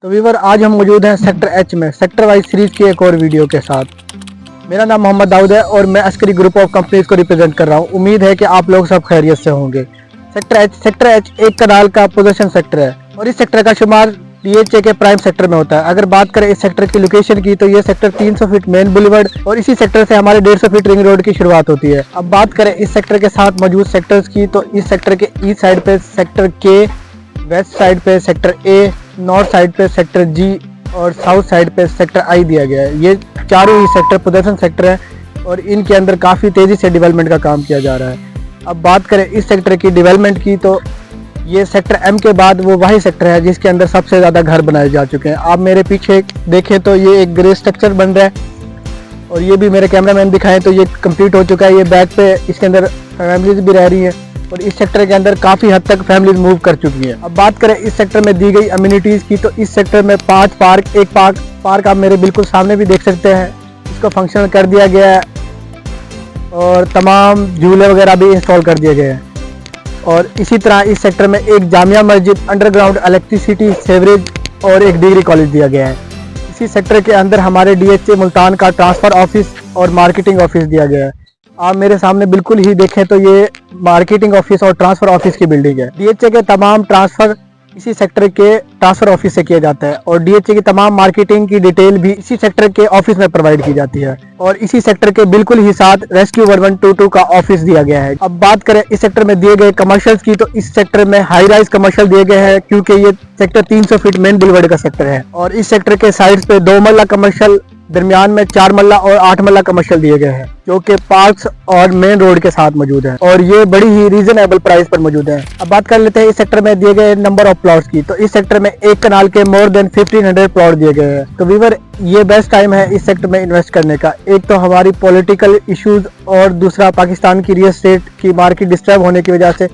तो वीवर आज हम मौजूद हैं सेक्टर एच में सेक्टर वाइज सीरीज की एक और वीडियो के साथ। मेरा नाम मोहम्मद दाऊद है और मैं अस्करी ग्रुप ऑफ कंपनीज को रिप्रेजेंट कर रहा हूं। उम्मीद है कि आप लोग सब खैरियत से होंगे। सेक्टर एच एक कनाल का पोजीशन सेक्टर है और इस सेक्टर का शुमार डीएचए के प्राइम सेक्टर में होता है। अगर बात करें इस सेक्टर की लोकेशन की तो ये सेक्टर 300 फीट मेन बुलेवर्ड और इसी सेक्टर से हमारे 150 फीट रिंग रोड की शुरुआत होती है। अब बात करें इस सेक्टर के साथ मौजूद सेक्टर्स की तो इस सेक्टर के ईस्ट साइड पे सेक्टर के, वेस्ट साइड पे सेक्टर ए, नॉर्थ साइड पे सेक्टर जी और साउथ साइड पे सेक्टर आई दिया गया है। ये चारों ही सेक्टर पोजीशन सेक्टर है और इनके अंदर काफ़ी तेज़ी से डेवलपमेंट का काम किया जा रहा है। अब बात करें इस सेक्टर की डेवलपमेंट की तो ये सेक्टर एम के बाद वो वही सेक्टर है जिसके अंदर सबसे ज़्यादा घर बनाए जा चुके हैं। आप मेरे पीछे देखें तो ये एक ग्रे स्ट्रक्चर बन रहा है और ये भी मेरे कैमरामैन दिखाएं तो ये कंप्लीट हो चुका है। ये बैक पे इसके अंदर फैमिलीज भी रह रही हैं और इस सेक्टर के अंदर काफ़ी हद तक फैमिलीज मूव कर चुकी हैं। अब बात करें इस सेक्टर में दी गई अम्यूनिटीज़ की तो इस सेक्टर में 5 पार्क, एक पार्क आप मेरे बिल्कुल सामने भी देख सकते हैं, इसको फंक्शनल कर दिया गया है और तमाम झूले वगैरह भी इंस्टॉल कर दिए गए हैं। और इसी तरह इस सेक्टर में एक Jamia Masjid, underground electricity, sewerage और एक डिग्री कॉलेज दिया गया है। इसी सेक्टर के अंदर हमारे डीएचए मुल्तान का ट्रांसफ़र ऑफिस और मार्केटिंग ऑफिस दिया गया है। आप मेरे सामने बिल्कुल ही देखें तो ये मार्केटिंग ऑफिस और ट्रांसफ़र ऑफिस की बिल्डिंग है। डीएचए के तमाम ट्रांसफ़र इसी सेक्टर के ट्रांसफ़र ऑफिस से किया जाता है और डीएचए की तमाम मार्केटिंग की डिटेल भी इसी सेक्टर के ऑफिस में प्रोवाइड की जाती है और इसी सेक्टर के बिल्कुल ही साथ रेस्क्यू 1122 का ऑफिस दिया गया है। अब बात करें इस सेक्टर में दिए गए कमर्शियल्स की तो इस सेक्टर में हाई राइज कमर्शियल दिए गए हैं क्योंकि ये सेक्टर 300 फीट मेन बुलेवर्ड का सेक्टर है और इस सेक्टर के साइड्स पे 2 मल्ला कमर्शियल, दरमियान में 4 मल्ला और 8 मल्ला कमर्शियल दिए गए हैं जो कि पार्क्स और मेन रोड के साथ मौजूद है और ये बड़ी ही रीजनेबल प्राइस पर मौजूद है। अब बात कर लेते हैं इस सेक्टर में दिए गए नंबर ऑफ प्लॉट्स की तो इस सेक्टर में एक कनाल के मोर देन 1500 प्लॉट दिए गए हैं। तो वीवर ये बेस्ट टाइम है इस सेक्टर में इन्वेस्ट करने का। एक तो हमारी पॉलिटिकल इश्यूज और दूसरा पाकिस्तान की रियल एस्टेट की मार्केट डिस्टर्ब होने की वजह से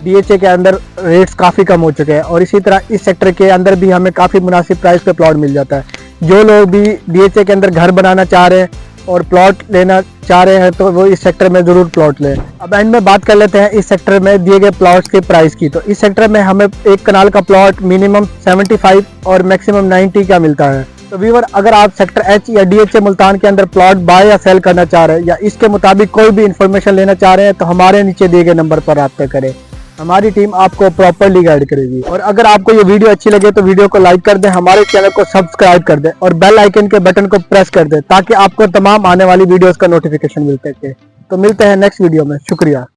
डीएचए के अंदर रेट्स काफ़ी कम हो चुके हैं और इसी तरह इस सेक्टर के अंदर भी हमें काफ़ी मुनासिब प्राइस पे प्लॉट मिल जाता है। जो लोग भी डीएचए के अंदर घर बनाना चाह रहे हैं और प्लॉट लेना चाह रहे हैं तो वो इस सेक्टर में ज़रूर प्लॉट लें। अब एंड में बात कर लेते हैं इस सेक्टर में दिए गए प्लॉट्स के प्राइस की तो इस सेक्टर में हमें एक कनाल का प्लॉट मिनिमम 75 और मैक्सिमम 90 का मिलता है। तो व्यूअर अगर आप सेक्टर एच या डीएचए मुल्तान के अंदर प्लॉट बाय या सेल करना चाह रहे हैं या इसके मुताबिक कोई भी इंफॉर्मेशन लेना चाह रहे हैं तो हमारे नीचे दिए गए नंबर पर रब्ता करें। हमारी टीम आपको प्रॉपर्ली गाइड करेगी। और अगर आपको ये वीडियो अच्छी लगे तो वीडियो को लाइक कर दें, हमारे चैनल को सब्सक्राइब कर दें और बेल आइकन के बटन को प्रेस कर दें ताकि आपको तमाम आने वाली वीडियोस का नोटिफिकेशन मिल सके। तो मिलते हैं नेक्स्ट वीडियो में। शुक्रिया।